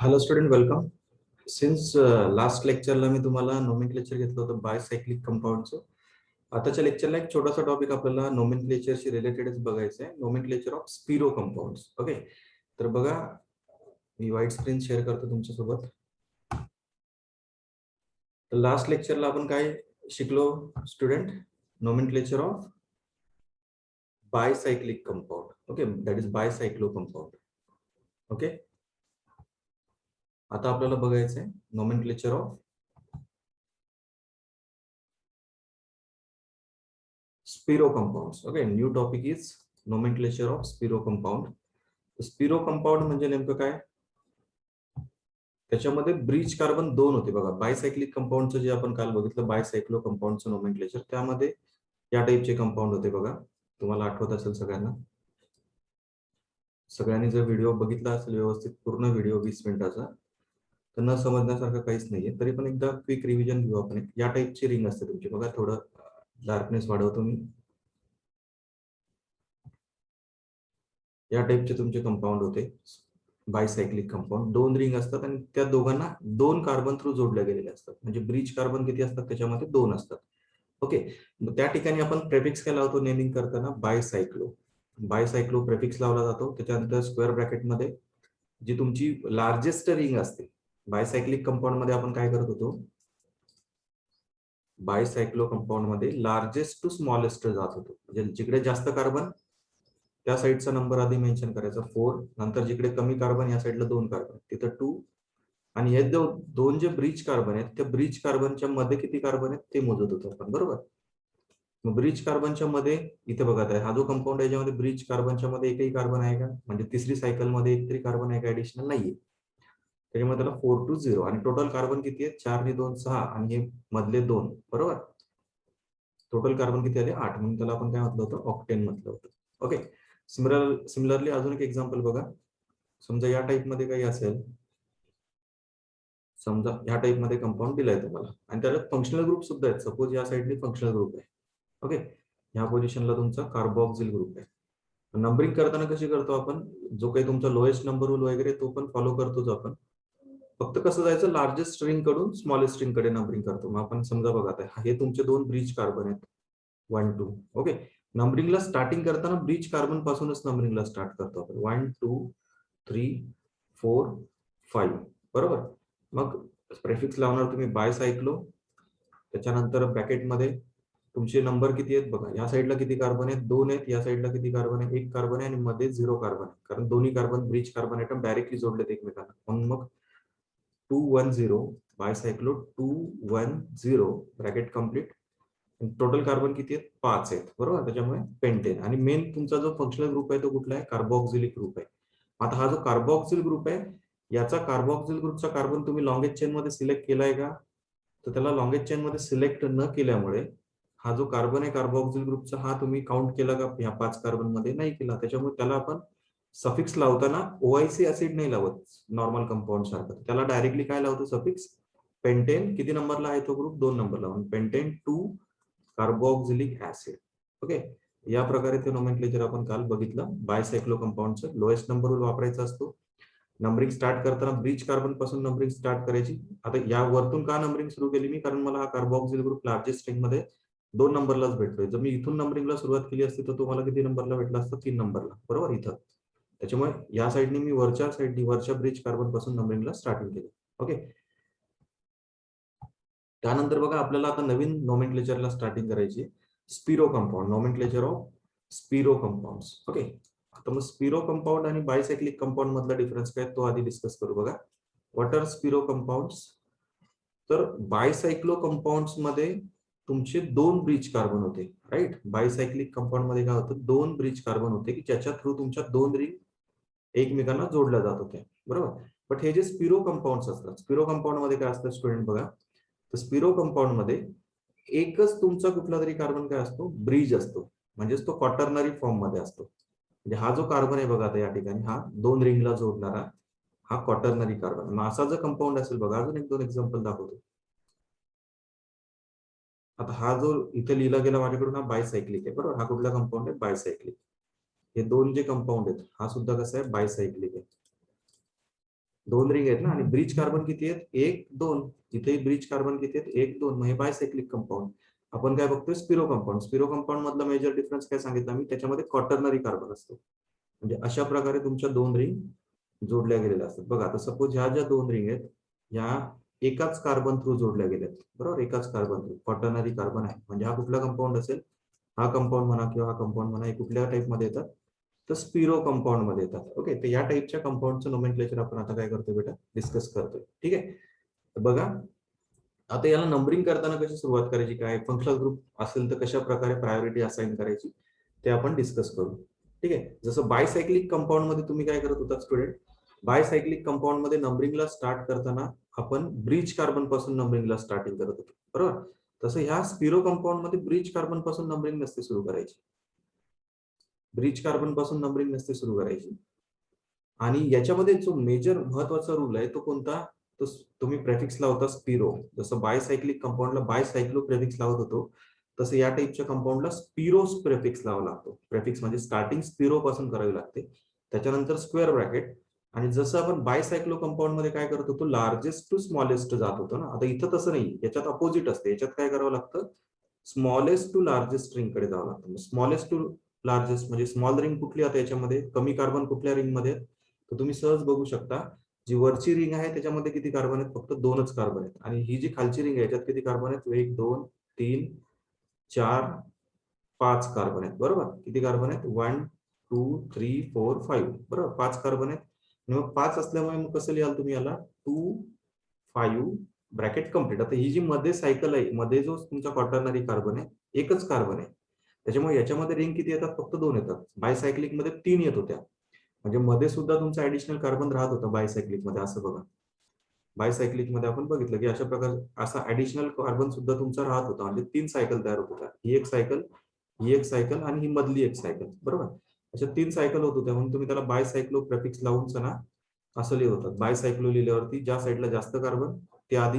Hello student, welcome. Since last लेक्चरला मी तुम्हाला नोमेनक्लेचर घेतलं होतं बायसायक्लिक कंपाऊंडचं. आताच्या लेक्चरला एक छोटासा टॉपिक आपल्याला नोमेनक्लेचरशी रिलेटेडच बघायचं आहे, nomenclature of spiro compounds. Okay, तर बघा मी व्हाईट स्क्रीन शेअर करतो तुमच्यासोबत. तर लास्ट लेक्चरला आपण काय शिकलो student? Nomenclature of bicyclic compound. Okay, that is bicyclo compound. Okay, आता आपल्याला बघायचं आहे nomenclature of Spiro compounds. Okay, new topic is nomenclature of Spiro compound. Spiro compound म्हणजे नेमकं काय? त्याच्यामध्ये ब्रिज कार्बन 2 होते बघा. बायसायक्लिक कंपाऊंडचं जे आपण काल बघितलं बायसायक्लो कंपाऊंडचं नोमेनक्लेचर, त्यामध्ये या टाइपचे कंपाऊंड होते बघा. तुम्हाला आठवत असेल सगळ्यांना. सगळ्यांनी जर व्हिडिओ बघितला असेल व्यवस्थित पूर्ण व्हिडिओ 20 मिनिटाचा, तर न समजण्यासारखं काहीच नाहीये. तरी पण एकदा क्विक रिव्हिजन घेऊ आपण. या टाइपची रिंग असते तुमची बघा. थोडं डार्कनेस वाढवतो मी. या टाइपचे तुमचे कंपाऊंड होते बायसायक्लिक कंपाऊंड. 2 रिंग असतात आणि त्या दोघांना 2 कार्बन थ्रू जोडल्या गेलेले असतात. म्हणजे ब्रिज कार्बन किती असतात त्याच्यामध्ये 2 असतात. ओके, त्या ठिकाणी आपण प्रेफिक्स काय लावतो नेमिंग करताना? बायसायक्लो. बायसायक्लो प्रेफिक्स लावला जातो. त्याच्यानंतर स्क्वेअर ब्रॅकेटमध्ये जी तुमची लार्जेस्ट रिंग असते बायसायक्लिक कंपाऊंड मध्ये आपण काय करत होतो? बायसायक्लो कंपाऊंड मध्ये लार्जेस्ट टू स्मॉलेस्ट जात होतो. म्हणजे जिकडे जास्त कार्बन त्या साईडचा नंबर आधी मेन्शन करायचा 4, नंतर जिकडे कमी कार्बन या साईडला 2 कार्बन तिथं 2, आणि हे दोन जे ब्रिज कार्बन आहेत त्या ब्रिज कार्बनच्या मध्ये किती कार्बन आहेत ते मोजत होतो आपण, बरोबर? मग ब्रिज कार्बनच्या मध्ये इथे बघा, हा जो कंपाऊंड आहे याच्यामध्ये ब्रिज कार्बनच्या मध्ये एकही कार्बन आहे का? म्हणजे तिसरी सायकल मध्ये एक तरी कार्बन आहे का ऍडिशनल? नाहीये. त्याच्यामुळे त्याला 4 to 0 आणि टोटल कार्बन किती आहे? 4 आणि 2 6 आणि हे मधले 2, बरोबर? टोटल कार्बन किती आले? 8. म्हणून त्याला आपण काय म्हटलं होतं? ऑक्टेन म्हटलं होतं. ओके, सिमिलरली अजून एक एक्झाम्पल बघा. समजा या टाइप मध्ये काही असेल, समजा या टाइप मध्ये कंपाऊंड दिलाय तुम्हाला आणि त्याला फंक्शनल ग्रुप सुद्धा आहेत. सपोज या साईडने फंक्शनल ग्रुप आहे. ओके, ह्या पोझिशनला तुमचा कार्बोक्सिल ग्रुप आहे. नंबरिंग करताना कशी करतो आपण? जो काही तुमचा लोएस्ट नंबर रूल वगैरे तो पण फॉलो करतोच आपण. फक्त कसं जायचं? लार्जेस्ट स्ट्रिंग कडून स्मॉलेस्ट स्ट्रिंग कडे नंबरिंग करतो. मग आपण समजा बघा आता हे तुमचे 2 ब्रिज कार्बन आहेत 1 2. ओके, नंबरिंगला स्टार्टिंग करताना ब्रिज कार्बन पासूनच नंबरिंगला स्टार्ट करतो आपण. 1 2 3 4 5, बरोबर? मग प्रेफिक्स लावणार तुम्ही बायसायक्लो. त्याच्यानंतर ब्रॅकेटमध्ये तुमचे नंबर किती आहेत बघा. या साईडला किती कार्बन आहेत? 2 आहेत. या साईडला किती कार्बन आहे? 1 कार्बन आहे आणि मध्ये 0 कार्बन आहे, कारण दोन्ही carbon bridge carbon atom directly जोडलेत एकमेकांना. म्हणून मग 2 1 0 bicyclo 2 1 0 bracket complete. Total carbon किती आहेत? 5 आहेत, बरोबर? त्याच्यामुळे पेंटेन. आणि मेन तुमचा जो फंक्शनल ग्रुप आहे तो कुठला आहे? कार्बोक्सिलिक ग्रुप आहे. आता हा जो कार्बोक्सिल ग्रुप आहे याचा कार्बोक्सिल ग्रुपचा कार्बन तुम्ही लॉंगेस्ट चेन मध्ये सिलेक्ट केलाय का? तर त्याला लॉंगेस्ट चेन मध्ये सिलेक्ट न केल्यामुळे हा जो कार्बन आहे कार्बोक्सिल ग्रुपचा हा तुम्ही काउंट केला का ह्या 5 कार्बन मध्ये? नाही केला. त्याच्यामुळे त्याला आपण सफिक्स लावताना ओआयसी ऍसिड नाही लावत नॉर्मल कंपाऊंड सारखं. त्याला डायरेक्टली काय लावतो? Suffix pentane. किती नंबरला आहे तो ग्रुप? 2 नंबरला. Pentane 2 carboxylic acid. ओके, या प्रकारे ते नोमेनक्लेचर आपण काल बघितलं बायसायक्लो कंपाऊंडचं. लोएस्ट नंबर रूल वापरायचा असतो. नंबरिंग स्टार्ट करताना ब्रिज कार्बन पासून नंबरिंग स्टार्ट करायची. आता या वरतून का नंबरिंग सुरू केली मी? कारण मला हा कार्बोक्सिल ग्रुप लार्जेस्ट स्ट्रिंग मध्ये 2 नंबरलाच भेटतोय. जर मी इथून नंबरिंगला सुरुवात केली असती तर तुम्हाला किती नंबरला भेटला असतं? 3 नंबरला, बरोबर? इथं. त्याच्यामुळे या साईडने मी वरच्या ब्रिज कार्बन पासून नंबरिंगला स्टार्टिंग केलं. ओके, त्यानंतर बघा आपल्याला आता नवीन नोमेनक्लेचरला स्टार्टिंग करायची. Spiro compound, nomenclature of spiro compounds. Okay, आता मग स्पिरो कंपाऊंड आणि बायसायक्लिक कंपाऊंड मधला डिफरन्स काय तो आधी डिस्कस करू. बघा, व्हॉट आर स्पिरो कंपाऊंड्स? तर बायसायक्लो कंपाऊंड्स मध्ये तुमचे 2 ब्रिज कार्बन होते, राईट? बायसायक्लिक कंपाऊंड मध्ये काय होतं? 2 ब्रिज कार्बन होते की ज्याच्या थ्रू तुमच्या 2 रिंग एकमेकांना जोडल्या जात होत्या, बरोबर? बट हे जे स्पिरो कंपाऊंड्स असतात, स्पिरो कंपाऊंड मध्ये काय असतं स्टुडंट बघा? तर स्पिरो कंपाऊंड मध्ये एकच तुमचा कुठला तरी कार्बन काय असतो? ब्रिज असतो. म्हणजेच तो क्वाटर्नरी फॉर्म मध्ये असतो. म्हणजे हा जो कार्बन आहे बघा आता या ठिकाणी हा 2 रिंगला जोडणारा हा क्वाटर्नरी कार्बन. मग असा जर कंपाऊंड असेल बघा, अजून 1-2 एक्झाम्पल दाखवतो. आता हा जो इथे लिहिला गेला माझ्याकडून हा बायसायक्लिक आहे, बरोबर? हा कुठला कंपाऊंड आहे? बायसायक्लिक. हे 2 जे कंपाऊंड आहेत हा सुद्धा कसा आहे? बायसायक्लिक आहे. दोन रिंग आहेत ना, आणि ब्रिज कार्बन किती आहेत, 1 2. इथे ब्रिज कार्बन किती आहेत, 1 2. मग हे बायसायक्लिक कंपाऊंड. आपण काय बघतोय, स्पिरो कंपाऊंड. स्पिरो कंपाऊंड मधला मेजर डिफरन्स काय सांगितलं मी, त्याच्यामध्ये क्वाटर्नरी कार्बन असतो. म्हणजे अशा प्रकारे तुमच्या दोन रिंग जोडल्या गेलेल्या असतात. बघा आता सपोज ह्या ज्या दोन रिंग आहेत, ह्या एकाच कार्बन थ्रू जोडल्या गेल्या आहेत, बरोबर, एकाच कार्बन थ्रू, क्वाटर्नरी कार्बन आहे. म्हणजे हा कुठला कंपाऊंड असेल, हा कंपाऊंड म्हणा किंवा हा कंपाऊंड म्हणा, हे कुठल्या टाइप मध्ये येतात, तर स्पिरो कंपाऊंड मध्ये येतात. ओके, तर या टाइपच्या कंपाऊंडचं नोमेनक्लेचर आपण आता काय करतोय बेटा, डिस्कस करतोय. ठीक आहे, तर बघा आता याला नंबरिंग करताना कशी सुरुवात करायची, काय फंक्शनल ग्रुप असेल तर कशा प्रकारे प्रायोरिटी असाइन करायची ते आपण डिस्कस करू. ठीक आहे, जसं बायसायक्लिक कंपाऊंड मध्ये तुम्ही काय करत होता स्टुडंट, बायसायक्लिक कंपाऊंड मध्ये नंबरिंगला स्टार्ट करताना आपण ब्रिज कार्बन पासून नंबरिंगला स्टार्टिंग करत होतो, बरोबर. तसं ह्या स्पिरो कंपाऊंड मध्ये ब्रिज कार्बन पासून नंबरिंग नसते सुरू करायची, ब्रिज कार्बन पासून नंबरिंग नसते सुरू करायची. आणि याच्यामध्ये जो मेजर महत्वाचा रूल आहे तो कोणता, तो तुम्ही प्रेफिक्स लावता स्पिरो. जसं बायसायक्लिक कंपाऊंडला बायसायक्लो प्रेफिक्स लावत होतो, तसं या टाइपच्या कंपाऊंडला स्पिरोस प्रेफिक्स लावा लागतो. प्रेफिक्स म्हणजे स्टार्टिंग स्पिरो पासून करावी लागते, त्याच्यानंतर स्क्वेअर ब्रॅकेट. आणि जसं आपण बायसायक्लो कंपाऊंड मध्ये काय करत होतो, लार्जेस्ट टू स्मॉलेस्ट जात होतो ना, आता इथं तसं नाही, याच्यात अपोजिट असते. याच्यात काय करावं लागतं, स्मॉलेस्ट टू लार्जेस्ट रिंग कडे जावं लागतं. स्मॉलेस्ट टू लार्जेस्ट म्हणजे स्मॉल रिंग कुठली आता याच्यामध्ये, कमी कार्बन कुठल्या रिंग मध्ये, तर तुम्ही सहज बघू शकता, जी वरची रिंग आहे त्याच्यामध्ये किती कार्बन आहेत, फक्त 2च कार्बन आहेत. आणि ही जी खालची रिंग आहे याच्यात किती कार्बन आहेत, 1 2 3 4 5 कार्बन आहेत, बरोबर. किती कार्बन आहेत, 1 2 3 4 5, बरोबर, 5 कार्बन आहेत. आणि मग 5 असल्यामुळे मग कसं लिहाल तुम्ही याला, 2 5 ब्रॅकेट कम्प्लीट. आता ही जी मध्ये सायकल आहे, मध्ये जो तुमचा क्वाटर्नरी कार्बन आहे, एकच कार्बन आहे, त्याच्यामुळे याच्यामध्ये रिंग किती येतात, फक्त 2 येतात. बायसायक्लिक मध्ये 3 येत होत्या, म्हणजे मध्ये सुद्धा तुमचा ऍडिशनल कार्बन राहत होता बायसायक्लिक मध्ये. असं बघा, बायसायक्लिक मध्ये आपण बघितलं की अशा प्रकारे असा ऍडिशनल कार्बन सुद्धा तुमचा राहत होता. म्हणजे 3 सायकल तयार होत होत्या, ही एक सायकल, ही एक सायकल आणि ही मधली एक सायकल, बरोबर. अशा 3 सायकल होत होत्या, म्हणून तुम्ही त्याला बायसायक्लो प्रेफिक्स लावून चला असं लिहित होतात. बायसायक्लो लिहिल्यावरती ज्या साईडला जास्त कार्बन ते आधी,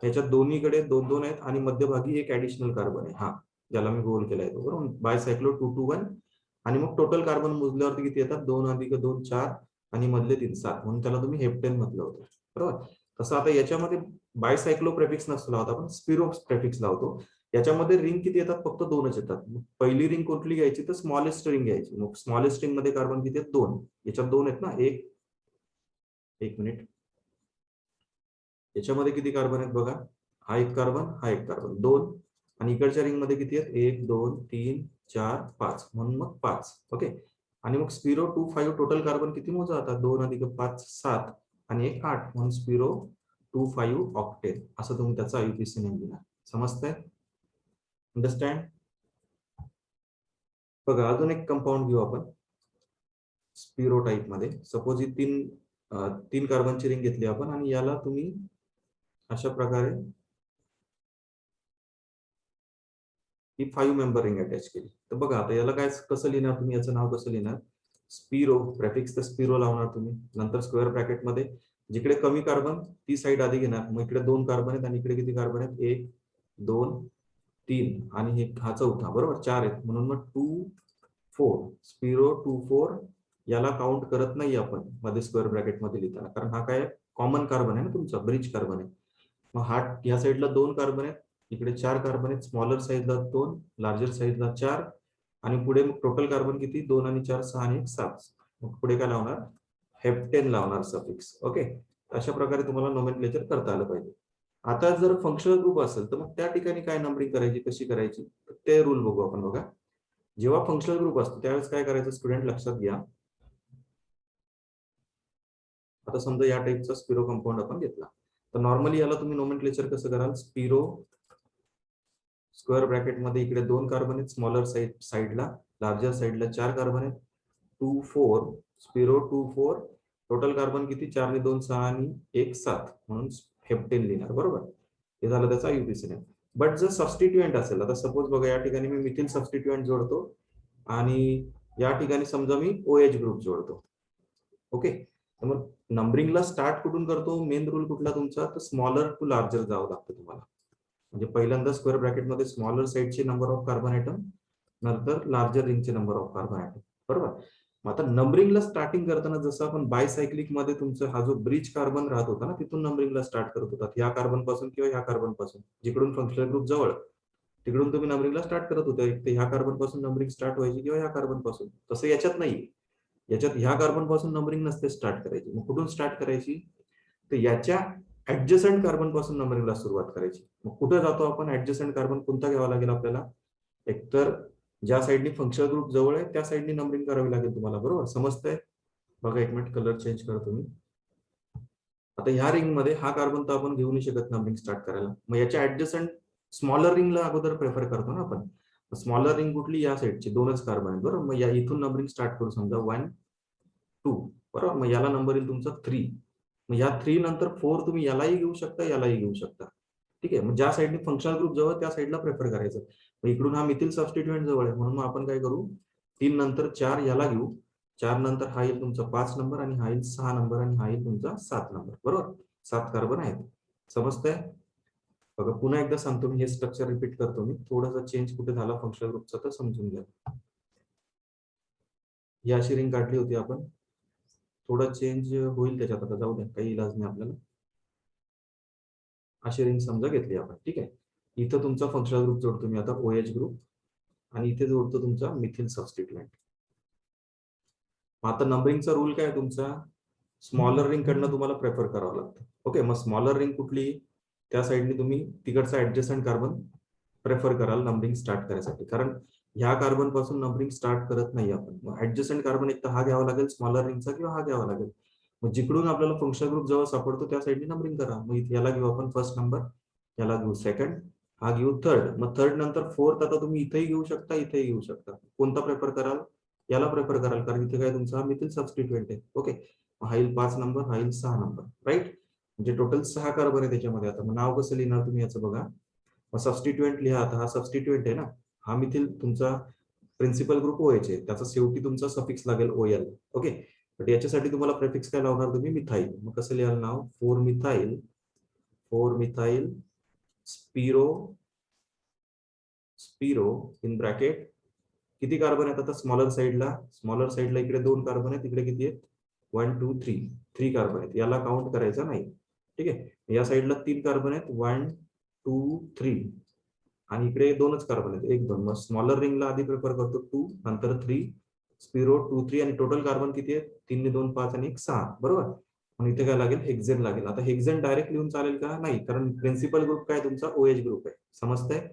ह्याच्यात दोन्हीकडे 2 2 आहेत आणि मध्यभागी एक ऍडिशनल कार्बन आहे, हा ज्याला मी गोल केलाय तो, बरोबर. बायसायक्लो 2 2 1. आणि मग टोटल कार्बन मोजल्यावरती किती येतात, 2 अधिक 2 4 आणि मधले 3 7, म्हणून त्याला तुम्ही हेप्टेन म्हटलं होतं, बरोबर. तसं आता याच्यामध्ये बायसायक्लो प्रेफिक्स नसतो लावत, आपण स्पिरो प्रेफिक्स लावतो. याच्यामध्ये रिंग किती येतात, फक्त 2च येतात. पहिली रिंग कुठली घ्यायची, तर स्मॉलेस्ट रिंग घ्यायची. मग स्मॉलेस्ट रिंग मध्ये कार्बन किती आहेत, 2. याच्यात 2 आहेत ना, एक मिनिट, याच्यामध्ये किती कार्बन आहेत बघा, हा एक कार्बन, हा एक कार्बन, 2. आणि इकडच्या रिंग मध्ये किती आहेत, 1 2 3 4 5, म्हणून मग 5. ओके. आणि मग स्पिरो 2 5, टोटल कार्बन किती मोजा आता, 2 अधिक 5 7 आणि 1 8, म्हणून स्पिरो 2 5 ऑक्टेन. असं तुम्ही त्याचा आयुपीसी नेम दिला. समजतंय, अंडरस्टँड. बघा अजून एक कंपाऊंड घेऊ आपण स्पिरो टाइप मध्ये. सपोज ही 3 कार्बनची रिंग घेतली आपण आणि याला तुम्ही अशा प्रकारे ही 5 मेंबर रिंग अटॅच केली. तर बघा आता याला काय कसं लिहिणार तुम्ही, याचं नाव कसं लिहिणार, स्पिरो प्रेफिक्स तर स्पिरो लावणार तुम्ही, नंतर स्क्वेअर ब्रॅकेट मध्ये जिकडे कमी कार्बन ती साईड आधी घेणार. मग इकडे 2 कार्बन आहेत आणि इकडे किती कार्बन आहेत, 1 2 3 आणि हा चौथा, बरोबर, 4 आहेत. म्हणून मग 2 4, स्पिरो 2 4. याला काउंट करत नाही आपण मध्ये स्क्वेअर ब्रॅकेट मध्ये लिहिताना, कारण हा काय कॉमन कार्बन आहे ना तुमचा, ब्रिज कार्बन आहे. मग हा या साईडला 2 कार्बन आहेत, इकडे 4 कार्बन आहेत. स्मॉलर साईजला 2, लार्जर साईजला 4. आणि पुढे मग टोटल कार्बन किती, 2 आणि 4 6 आणि 1 7. मग पुढे काय लावणार, हेप्टेन लावणार सफिक्स. ओके, अशा प्रकारे तुम्हाला नोमेनक्लेचर करता आलं पाहिजे. आता जर फंक्शनल ग्रुप असेल तर मग त्या ठिकाणी काय नंबरिंग करायची, कशी करायची, ते रूल बघू आपण. बघा, जेव्हा फंक्शनल ग्रुप असतो त्यावेळेस काय करायचं स्टुडंट, लक्षात घ्या. आता समजा या टाइपचा स्पिरो कंपाऊंड आपण घेतला, तर नॉर्मली याला तुम्ही नोमेनक्लेचर कसं कराल, स्पिरो स्क्वेअर ब्रॅकेट मध्ये इकडे 2 कार्बन आहेत स्मॉलर साईडला, लार्जर साईडला 4 कार्बन आहेत, 2 4, स्पिरो 2 4. टोटल कार्बन किती, 4 आणि 2 6 आणि 1 7, म्हणून हेप्टेन लिहिणार, बरोबर. हे झालं त्याचा आयुपीसी नेम. बट जर सबस्टिट्युएंट असेल, आता सपोज बघा या ठिकाणी मी मिथिल सबस्टिट्युएंट जोडतो आणि या ठिकाणी समजा मी OH ग्रुप जोडतो. ओके, तर मग नंबरिंगला स्टार्ट कुठून करतो, मेन रूल कुठला तुमचा, तर स्मॉलर टू लार्जर जावं लागतं तुम्हाला. म्हणजे पहिल्यांदा स्क्वेअर ब्रॅकेटमध्ये स्मॉलर साईडचे नंबर ऑफ कार्बन ॲटम, नंतर लार्जर रिंगचे नंबर ऑफ कार्बन ॲटम, बरोबर. आता नंबरिंगला स्टार्टिंग करताना जसं आपण बायसायक्लिक मध्ये तुमचा हा जो ब्रिज कार्बन राहत होता ना, तिथून नंबरिंगला स्टार्ट करत होतात, ह्या कार्बन पासून किंवा ह्या कार्बन पासून, जिकडून फंक्शनल ग्रुप जवळ तिकडून तुम्ही नंबरिंगला स्टार्ट करत होते. एक तर ह्या कार्बन पासून नंबरिंग स्टार्ट व्हायची किंवा ह्या कार्बन पासून. तसं याच्यात नाही, याच्यात ह्या कार्बन पासून नंबरिंग नसते स्टार्ट करायची. मग कुठून स्टार्ट करायची, तर याच्या ऍडजसंट कार्बन पासून नंबरिंगला सुरुवात करायची. मग कुठे जातो आपण, ऍडजसंट कार्बन कोणता घ्यावा लागेल आपल्याला, एकतर ज्या साईडनी फंक्शनल ग्रुप जवळ आहे त्या साईडनी नंबरिंग करावी लागेल तुम्हाला. बरोबर समजतंय. बघा एक मिनिट, कलर चेंज करतो मी. आता ह्या रिंग मध्ये हा कार्बन तर आपण घेऊ नाही शकत नंबरिंग स्टार्ट करायला. मग याच्या ऍडजसंट स्मॉलर रिंगला अगोदर प्रेफर करतो ना आपण. स्मॉलर रिंग कुठली, या साईडची दोनच कार्बन आहेत. बरोबर, मग या इथून नंबरिंग स्टार्ट करू, समजा 1 2. बरोबर, मग याला नंबर येईल तुमचा 3. मग या 3 नंतर 4 तुम्ही यालाही घेऊ शकता, यालाही घेऊ शकता. ठीक आहे, मग ज्या साईडने फंक्शनल ग्रुप जवळ त्या साईडला प्रेफर करायचं. मग इकडून हा मिथिल सबस्टिट्यूएंट जवळ आहे, म्हणून मग आपण काय करू, 3 नंतर 4 याला घेऊ. 4 नंतर हा येईल तुमचा 5 नंबर, आणि हा येईल 6 नंबर, आणि हा येईल तुमचा 7 नंबर. बरोबर, 7 कार्बन आहेत. समजतंय. बघा पुन्हा एकदा सांगतो मी, हे स्ट्रक्चर रिपीट करतो मी, थोडासा चेंज कुठे झाला फंक्शनल ग्रुपचा तर समजून घ्या. ही अशी रिंग काढली होती आपण, थोडा चेंज होईल त्याच्यात, आता जाऊ द्या, काही इलाज नाही आपल्याला. अशी रिंग समजा घेतली आपण. ठीक आहे, इथं तुमचा फंक्शनल ग्रुप जोडतो मी आता, OH ग्रुप, आणि इथे जोडतो तुमचा मिथिल सबस्टिट्यूएंट. आता नंबरिंगचा रूल काय आहे तुमचा, स्मॉलर रिंग कडनं तुम्हाला प्रेफर करावं लागतं. ओके, मग स्मॉलर रिंग कुठली, त्या साईडने तुम्ही तिकडचा ऍडजस्टंट कार्बन प्रेफर कराल नंबरिंग स्टार्ट करायसाठी, कारण ह्या कार्बन पासून नंबरिंग स्टार्ट करत नाही आपण. मग ऍडजस्टंट कार्बन एक तर हा घ्यावा लागेल स्मॉलर रिंगचा, किंवा हा घ्यावा लागेल. मग जिकडून आपल्याला फंक्शनल ग्रुप जवळ सापडतो त्या साईडने नंबरिंग करा. मग इथे याला घेऊ आपण फर्स्ट नंबर, याला घेऊ सेकंड, हा घेऊ थर्ड. मग थर्ड नंतर फोर्थ आता तुम्ही इथेही घेऊ शकता, इथेही घेऊ शकता. कोणता प्रेफर कराल, याला प्रेफर कराल, कारण इथे काय तुमचा मिथिल सबस्टिट्यूएंट आहे. ओके, हा येईल 5 नंबर, हा येईल 6 नंबर. राईट, म्हणजे टोटल 6 कार्बन आहे त्याच्यामध्ये. आता मग नाव कसं लिहिणार तुम्ही याचं बघा. मग सबस्टिट्यूएंट लिहा. आता हा सबस्टिट्यूएंट आहे ना, हा मिथिल तुमचा प्रिन्सिपल ग्रुप OH आहे, त्याचा शेवटी तुमचा सफिक्स लागेल OL. ओके, बट याच्यासाठी तुम्हाला प्रेफिक्स काय लावणार तुम्ही, मिथाईल. मग कसं लिहाल नाव, 4 मिथाईल, 4 मिथाईल स्पिरो, स्पिरो इन ब्रॅकेट, किती कार्बन आहेत आता स्मॉलर साईडला इकडे 2 कार्बन आहेत, इकडे किती आहेत, 1 2 3 कार्बन आहेत. याला काउंट करायचा नाही. ठीक आहे, या साईडला 3 कार्बन आहेत, 1 2 3, आणि इकडे 2च कार्बन आहेत, 1 2. मग स्मॉलर रिंगला आधी प्रेफर करतो 2, नंतर 3, स्पिरो 2 3, आणि टोटल कार्बन किती आहेत, 3 ने 2 5, आणि 1 6. बरोबर, मग इथे काय लागेल, हेक्झेन लागेल. आता हेक्झेन डायरेक्ट लिहून चालेल का, नाही, कारण प्रिन्सिपल ग्रुप काय तुमचा OH ग्रुप आहे. समजतंय,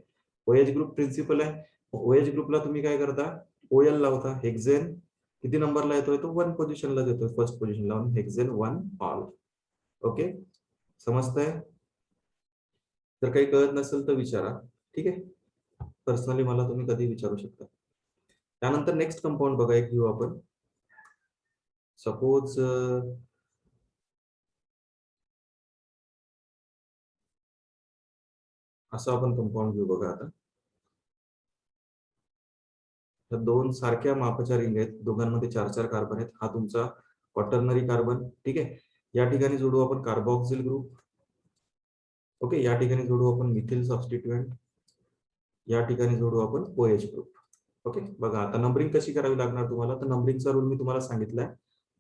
OH ग्रुप प्रिन्सिपल आहे. OH ग्रुपला तुम्ही काय करता, OL लावता. हेक्झेन किती नंबरला येतोय, तो 1 पोझिशनला येतोय, फर्स्ट पोझिशन लावून हेक्झेन 1 ऑल. ओके, समजतंय. जर काही कळत नसेल तर विचारा. ठीक आहे, पर्सनली मला तुम्ही कधी विचारू शकता. त्यानंतर नेक्स्ट कंपाऊंड बघा एक घेऊ आपण. सपोज असं आपण कंपाऊंड घेऊ बघा. आता या 2 सारख्या मापाच्या रिंग आहेत, दोघांमध्ये 4 4 कार्बन आहेत. हा तुमचा क्वाटर्नरी कार्बन. ठीक आहे, या ठिकाणी जोडू आपण कार्बॉक्सिल ग्रुप. ओके, या ठिकाणी जोडू आपण मिथिल सबस्टिट्यूएंट, या ठिकाणी जोडू आपण OH ग्रुप. ओके, बघा आता नंबरिंग कशी करावी लागणार तुम्हाला, तर नंबरिंगचा रूल मी तुम्हाला सांगितलाय.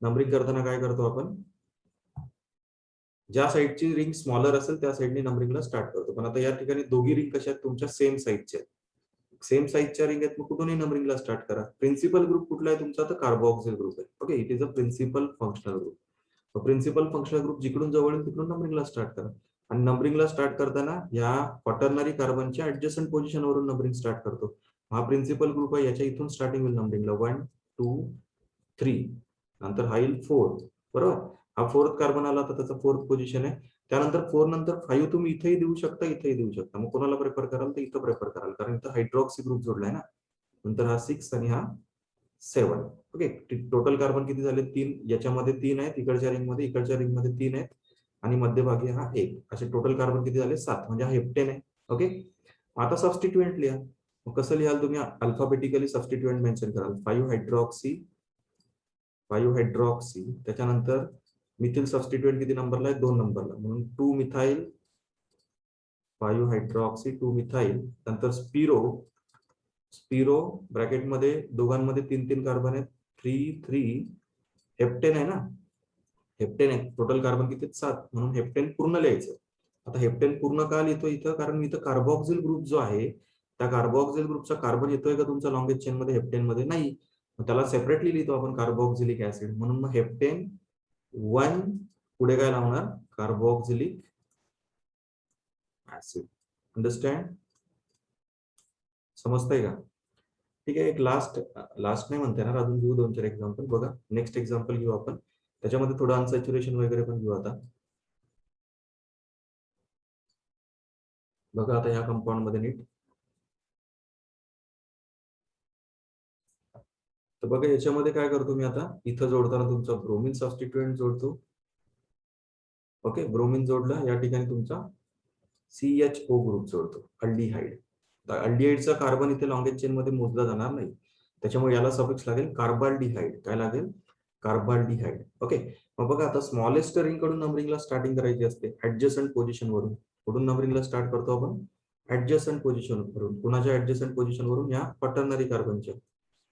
नंबरिंग करताना काय करतो आपण, ज्या साईडची रिंग स्मॉलर असेल त्या साईडने नंबरिंगला स्टार्ट करतो. पण आता या ठिकाणी दोघी रिंग कशा आहेत तुमच्या, सेम साईजच्या, सेम साईजच्या रिंग आहेत, मग कुठूनही नंबरिंगला स्टार्ट करा. प्रिन्सिपल ग्रुप कुठला आहे तुमचा, तर कार्बोक्सिल ग्रुप आहे. Okay, it is a principal functional group. Principal functional group जिकडून जवळ येईल तिकडून नंबरिंगला स्टार्ट करा. आणि नंबरिंगला स्टार्ट करताना या क्वाटर्नरी कार्बनच्या ऍडजस्टंट पोझिशनवरून नंबरिंग स्टार्ट करतो. हा प्रिन्सिपल ग्रुप आहे, याच्या इथून स्टार्टिंग होईल नंबरिंगला 1 2 3, नंतर हा येईल 4. बरोबर, हा 4th कार्बन आला तर त्याचा 4th पोझिशन आहे. त्यानंतर 4 नंतर 5 तुम्ही इथेही देऊ शकता, इथेही देऊ शकता. मग कोणाला प्रेफर कराल, तर इथं प्रेफर कराल, कारण इथं हायड्रॉक्सी ग्रुप जोडलाय ना. नंतर हा 6 आणि हा 7. ओके, टोटल कार्बन किती झाले, 3. याच्यामध्ये 3 आहेत, इकडच्या रिंगमध्ये 3 आहेत, आणि मध्यभागी हा 1. असे टोटल कार्बन किती झाले, 7. म्हणजे हा हेप्टेन आहे. ओके, आता सबस्टिट्यूएंट लिहा. मग कसं लिहाल तुम्ही, अल्फाबेटिकली सबस्टिट्यूएंट मेन्शन कराल. 5 हायड्रॉक्सी, त्याच्यानंतर मिथिल सबस्टिट्यूएंट किती नंबरला आहे, 2 नंबरला, म्हणून 2 मिथाईल, 5 हायड्रॉक्सी 2 मिथाईल. नंतर स्पिरो, स्पिरो ब्रॅकेटमध्ये दोघांमध्ये 3 3 कार्बन आहेत, 3 हेप्टेन आहे ना, हेप्टेन आहे, टोटल कार्बन किती 7, म्हणून हेप्टेन पूर्ण लिहायचं. आता हेप्टेन पूर्ण का लिहितो इथं, कारण इथं कार्बोक्सिल ग्रुप जो आहे त्या कार्बोक्सिल ग्रुपचा कार्बन येतोय का तुमच्या लॉंगेस्ट चेन मध्ये, हेप्टेन मध्ये नाही, त्याला सेपरेटली लिहितो आपण कार्बोक्सिलिक ऍसिड, म्हणून मग हेप्टेन 1 पुढे काय लावणार, कार्बोक्सिलिक ऍसिड. अंडरस्टँड, समजतंय का? ठीक आहे, एक लास्ट नाही म्हणता येणार, अजून घेऊ 2-4 एक्झाम्पल. बघा नेक्स्ट एक्झाम्पल घेऊ आपण, त्याच्यामध्ये थोडं अनसॅच्युरेशन वगैरे पण घेऊ. आता बघा, आता या कंपाऊंड मध्ये नीट, तर बघा याच्यामध्ये काय करतो मी आता, इथं जोडताना तुमचा ब्रोमिन सबस्टिट्यूएंट जोडतो. ओके, ब्रोमिन जोडला, या ठिकाणी तुमचा CHO ग्रुप जोडतो, अल्डिहाइड. अल्डिहाइडचा कार्बन इथे लॉंगेस्ट चेन मध्ये मोजला जाणार नाही, त्याच्यामुळे याला सफिक्स लागेल कार्बाल्डिहाइड. काय लागेल, कार्बाल्डिहाइड. ओके, मग बघा आता स्मॉलेस्ट रिंग कडून नंबरिंगला स्टार्टिंग करायची असते, ऍडजस्टंट पोझिशन वरून. कुठून नंबरिंगला स्टार्ट करतो आपण, ऍडजस्टंट पोझिशन वरून. कुणाच्या ऍडजस्टंट पोझिशन वरून, या क्वाटर्नरी कार्बनच्या.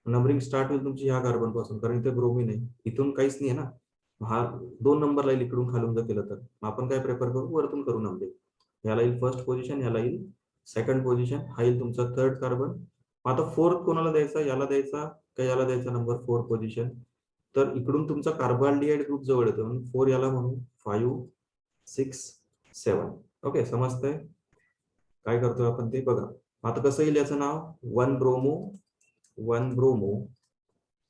नंबरिंग स्टार्ट होईल तुमची ह्या कार्बन पासून, कारण इथे ब्रोमिन आहे, इथून काहीच नाही आहे ना, हा 2 नंबरला येईल इकडून खालून जर केलं तर. आपण काय प्रेफर करू, वरतून करू नंबरिंग. याला येईल फर्स्ट पोझिशन, याला येईल सेकंड पोझिशन, हा येईल तुमचा थर्ड कार्बन. आता फोर्थ कोणाला द्यायचा, याला द्यायचा का याला द्यायचा नंबर 4 पोझिशन, तर इकडून तुमचा कार्बोहायड्रेट ग्रुप जवळ येतो, म्हणून 4 याला म्हणू, 5 6 7. ओके, समजतंय काय करतोय आपण ते बघा. आता कसं येईल याचं नाव, 1 ब्रोमो.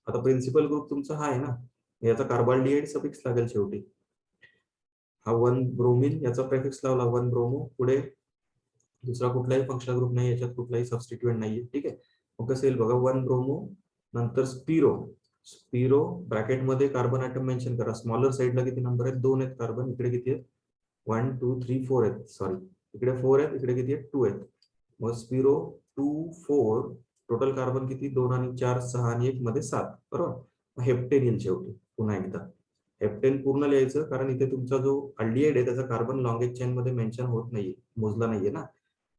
आता प्रिन्सिपल ग्रुप तुमचा हा आहे ना, याचा कार्बोहायड्रेट सफिक्स लागेल शेवटी. हा 1 ब्रोमिन, याचा प्रेफिक्स लावला 1 ब्रोमो, पुढे दुसरा कुठलाही फंक्शनल ग्रुप नाही, याच्यात कुठलाही सबस्टिट्यूएंट नाहीये. ठीक आहे, मग कसं येईल बघा, 1 ब्रोमो, नंतर स्पिरो ब्रॅकेटमध्ये कार्बन ऍटम मेन्शन करा. स्मॉलर साईडला किती नंबर आहेत, 2 आहेत कार्बन, इकडे किती आहेत, 1 2 3 4 आहेत, सॉरी इकडे 4 आहेत, इकडे किती आहेत, 2 आहेत. मग स्पिरो 2 4, टोटल कार्बन किती, 2 आणि 4 6 आणि 1 मध्ये 7, बरोबर. हेप्टेन येईल शेवटी. पुन्हा एकदा हेप्टेन पूर्ण लिहायचं, कारण इथे तुमचा जो अल्डिहाइड आहे त्याचा कार्बन लॉंगेस्ट चेन मध्ये मेन्शन होत नाहीये, मोजला नाहीये ना.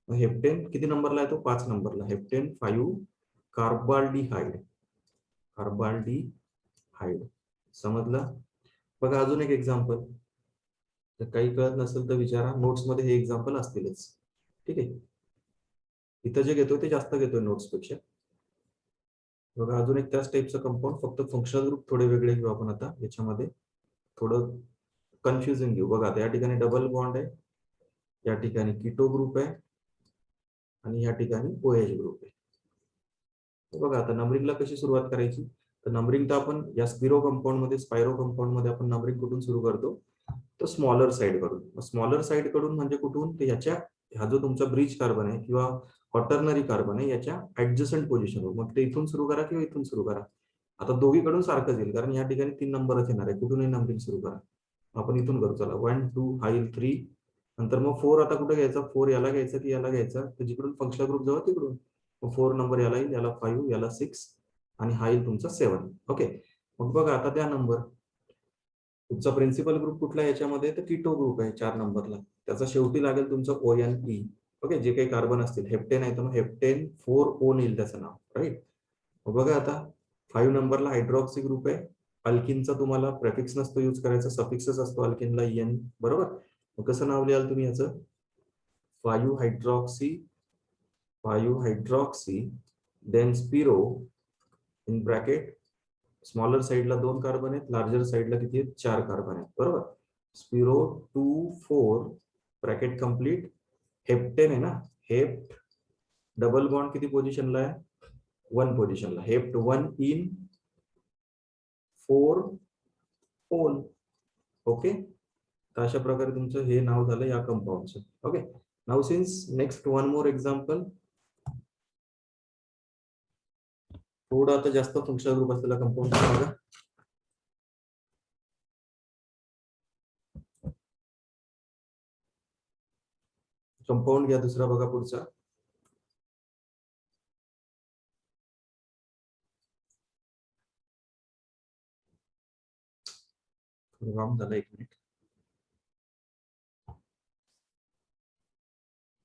हेप्टेन किती नंबरला आहे तो, 5 नंबरला. Heptane 5 carbaldehyde. समजलं. बघा अजून एक एक्झाम्पल, जर काही कळत नसेल तर विचारा, नोट्स मध्ये हे एक्झाम्पल असतीलच. ठीक आहे, इथं जे घेतोय ते जास्त घेतोय नोट्स पेक्षा. बघा अजून एक त्याच टाईपचं कंपाऊंड, फक्त फंक्शनल ग्रुप थोडे वेगळे घेऊ आपण. आता याच्यामध्ये थोडं कन्फ्युजन घेऊ. बघा आता या ठिकाणी डबल बॉन्ड आहे, या ठिकाणी कीटो ग्रुप आहे, आणि या ठिकाणी OH ग्रुप आहे. बघा आता नंबरिंगला कशी सुरुवात करायची, तर नंबरिंग तर आपण या स्पिरो कंपाऊंड मध्ये, स्पायरो कंपाऊंड मध्ये आपण नंबरिंग कुठून सुरू करतो, तर स्मॉलर साइड कडून. स्मॉलर साइड कडून म्हणजे कुठून, तर याच्या, हा जो तुमचा ब्रिज कार्बन आहे किंवा क्वाटर्नरी कार्बन आहे, याच्या ऍडजस्टंट पोझिशन, मग ते इथून सुरू करा किंवा इथून सुरू करा. आता दोघीकडून सारखंच येईल, कारण या ठिकाणी 3 नंबरच येणार आहे, कुठूनही नंबरिंग सुरू करा. आपण इथून करू, चला 1 2 हा येईल 3, नंतर मग 4 आता कुठे घ्यायचा, 4 याला घ्यायचा की याला घ्यायचा, तर जिकडून फंक्शनल ग्रुप जवळ तिकडून. 4 नंबर याला येईल, याला 5, याला 6, आणि हा येईल तुमचा 7. ओके, मग बघा आता त्या नंबर, तुमचा प्रिन्सिपल ग्रुप कुठला आहे याच्यामध्ये, तर कीटो ग्रुप आहे 4 नंबरला, त्याचा शेवटी लागेल तुमचा ONE. ओके, जे काही कार्बन असतील, हेप्टेन आहे तर मग हेप्टेन 4O येईल त्याचं नाव, राईट. मग बघा आता 5 नंबरला हायड्रॉक्सी ग्रुप आहे. अल्किनचा तुम्हाला प्रेफिक्स नसतो यूज करायचा, सफिक्सच असतो अल्किनला, EN, बरोबर. मग कसं नाव लिहाल तुम्ही याचं, 5 hydroxy, then spiro, in bracket, smaller साइडला 2 कार्बन आहेत, लार्जर साइडला किती आहेत, 4 कार्बन आहेत, बरोबर. स्पिरो 2 4 ब्रॅकेट कंप्लीट, हेप्टेन आहे ना, हेप्ट डबल बॉन्ड किती पोझिशनला आहे, 1 पोझिशनला, हेप्ट 1 इन 4 ओन. ओके, तर अशा प्रकारे तुमचं हे नाव झालं या कंपाऊंडचं. Okay, now since next 1 more example, थोडा आता जास्त फंक्शनल ग्रुप असलेला कंपाऊंड बघा. कंपाऊंड घ्या दुसरा, बघा पुढचा. रॉंग झालं, 1 मिनिट.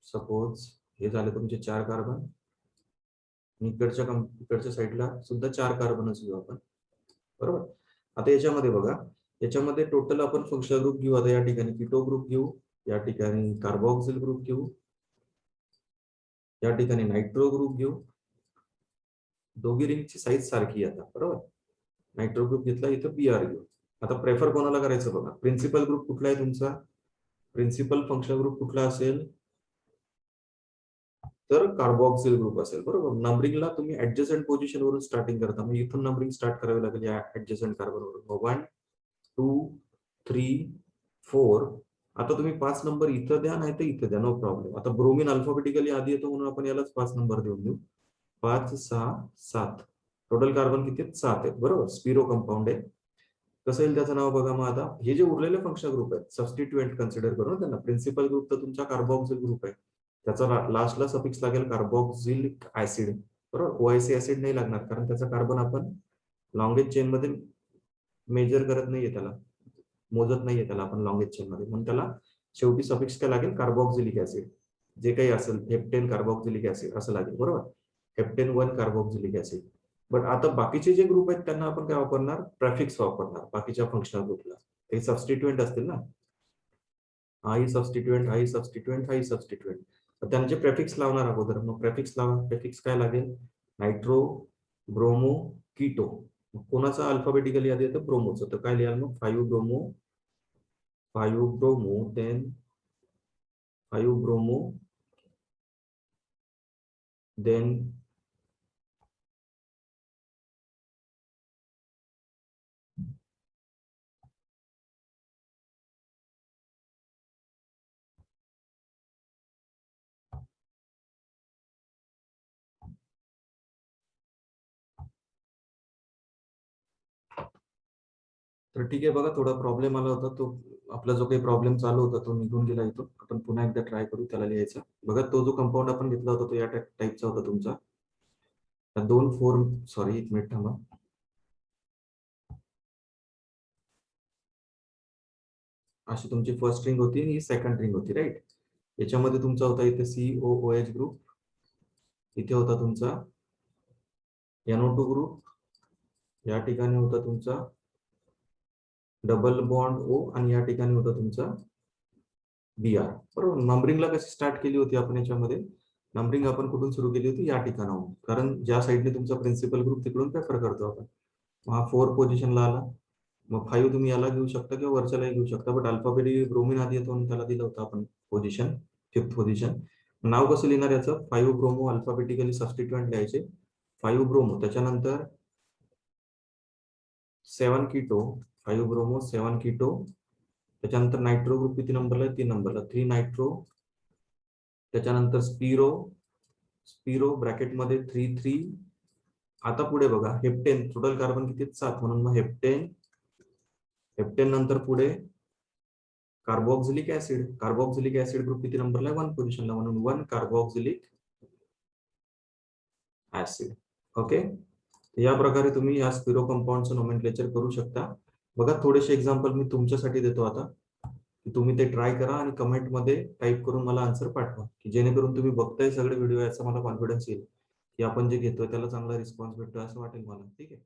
सपोज हे झाले तुमचे 4 कार्बन, इकडच्या साईडला सुद्धा 4 कार्बनच घेऊ आपण. आता याच्यामध्ये बघा, याच्यामध्ये टोटल आपण फंक्शनल ग्रुप घेऊ. आता या ठिकाणी कीटो ग्रुप घेऊ, या ठिकाणी कार्बोक्सिल ग्रुप घेऊ, या ठिकाणी नायट्रो ग्रुप घेऊ. दोघी रिंगची साईज सारखी आता, बरोबर. नायट्रो ग्रुप घेतला, इथं बीआर घेऊ. आता प्रेफर कोणाला करायचं बघा. प्रिन्सिपल ग्रुप कुठला आहे तुमचा? प्रिन्सिपल फंक्शनल ग्रुप कुठला असेल तर कार्बोक्सिल ग्रुप असेल, बरोबर. नंबरिंगला तुम्ही ऍडजस्टंट पोझिशन वरून स्टार्टिंग करता, म्हणजे इथून नंबरिंग स्टार्ट करावी लागेल या ऍडजस्टंट कार्बन वरून. 1 2 3 4. आता तुम्ही 5 नंबर इथं द्या, नाही तर इथं द्या, नो प्रॉब्लेम. आता ब्रोमिन अल्फाबेटिकली आधी येतो म्हणून आपण यालाच 5 नंबर देऊन देऊ. 5 6 7. टोटल कार्बन किती आहेत? 7 आहेत, बरोबर. स्पिरो कंपाऊंड आहे. कसं येईल त्याचं नाव बघा. मग आता हे जे उरलेले फंक्शनल ग्रुप आहेत, सबस्टिट्युएंट कन्सिडर करून त्यांना. प्रिन्सिपल ग्रुप तर तुमचा कार्बोक्सिल ग्रुप आहे, त्याचा लास्टला सफिक्स लागेल कार्बोक्सिलिक ऍसिड, बरोबर. ओआयसी ऍसिड नाही लागणार, कारण त्याचा कार्बन आपण लॉंगेज चेन मध्ये मेजर करत नाहीये, त्याला मोजत नाहीये त्याला आपण लॉंगेज चेन मध्ये, म्हणून त्याला शेवटी सफिक्स काय लागेल? Carboxylic acid. जे काही असेल हेप्टेन कार्बोक्सिलिक ऍसिड असं लागेल, बरोबर. Heptane 1 carboxylic acid. बट आता बाकीचे जे ग्रुप आहेत त्यांना आपण काय वापरणार? प्रेफिक्स वापरणार बाकीच्या फंक्शनल ग्रुपला. ते सबस्टिट्युएंट असतील ना, हाही सबस्टिट्युएंट, हाही सबस्टिट्युएंट, हाही सबस्टिट्युएंट. त्यांचे प्रेफिक्स लावणार अगोदर. मग प्रेफिक्स लावा. प्रेफिक्स काय लागेल? Nitro, bromo, keto. कोणाचा अल्फाबेटिकली आधी येतं? ब्रोमोचं. तर काय लिहाल मग? 5 bromo, 5 bromo, then 5 bromo, then तर ठीक आहे. बघा, थोडा प्रॉब्लेम आला होता. तो आपला जो काही प्रॉब्लेम चालू होता तो निघून गेला इथून. आपण पुन्हा एकदा ट्राय करू त्याला लिहायचा. बघा, तो जो कंपाऊंड आपण घेतला होता तो या टाईपचा होता तुमचा. 2 4 सॉरी, 1 मिनिट थांबा. अशी तुमची फर्स्ट रिंग होती आणि ही सेकंड रिंग होती, राईट. याच्यामध्ये तुमचा होता इथे COOH ग्रुप, इथे होता तुमचा NO2 ग्रुप, या ठिकाणी होता तुमचा डबल बॉन्ड O, आणि या ठिकाणी होता तुमचा BR, बरोबर. नंबरिंगला कशी स्टार्ट केली होती आपण याच्यामध्ये? नंबरिंग आपण कुठून सुरू केली होती? या ठिकाणाहून, कारण ज्या साईडने तुमचा प्रिन्सिपल ग्रुप तिकडून प्रेफर करतो आपण. हा 4 पोझिशनला आला. मग 5 तुम्ही याला घेऊ शकता किंवा वरच्यालाही घेऊ शकता, बट अल्फाबेटिक ब्रोमिन आधी येतो म्हणून त्याला दिलं होतं आपण पोझिशन, 5th पोझिशन. नाव कसं लिहिणार याचं? 5 ब्रोमो, अल्फाबेटिकली सबस्टिट्युएंट लिहायचे. 5 ब्रोमो, त्याच्यानंतर 7 कीटो, 5 ब्रोमो 7 कीटो. त्याच्यानंतर नायट्रो ग्रुप किती नंबरला आहे? 3 नंबरला, 3 नायट्रो. त्याच्यानंतर स्पिरो, स्पिरो ब्रॅकेटमध्ये 3 3. आता पुढे बघा, हेप्टेन. टोटल कार्बन किती? 7, म्हणून मग हेप्टेन. हेप्टेन नंतर पुढे carboxylic acid. Carboxylic acid group किती नंबरला आहे? 1 पोझिशनला, म्हणून 1 कार्बोक्सिलिक ऍसिड. ओके. या प्रकारे तुम्ही या स्पिरो कंपाऊंडचं नोमेनक्लेचर करू शकता. बघा, थोडेसे एक्झाम्पल मी तुमच्यासाठी देतो आता, की तुम्ही ते ट्राय करा आणि कमेंटमध्ये टाईप करून मला आन्सर पाठवा, की जेणेकरून तुम्ही बघताय सगळे व्हिडिओ, याचा मला कॉन्फिडन्स येईल की आपण जे घेतोय त्याला चांगला रिस्पॉन्स भेटतोय असं वाटेल मला. ठीक आहे.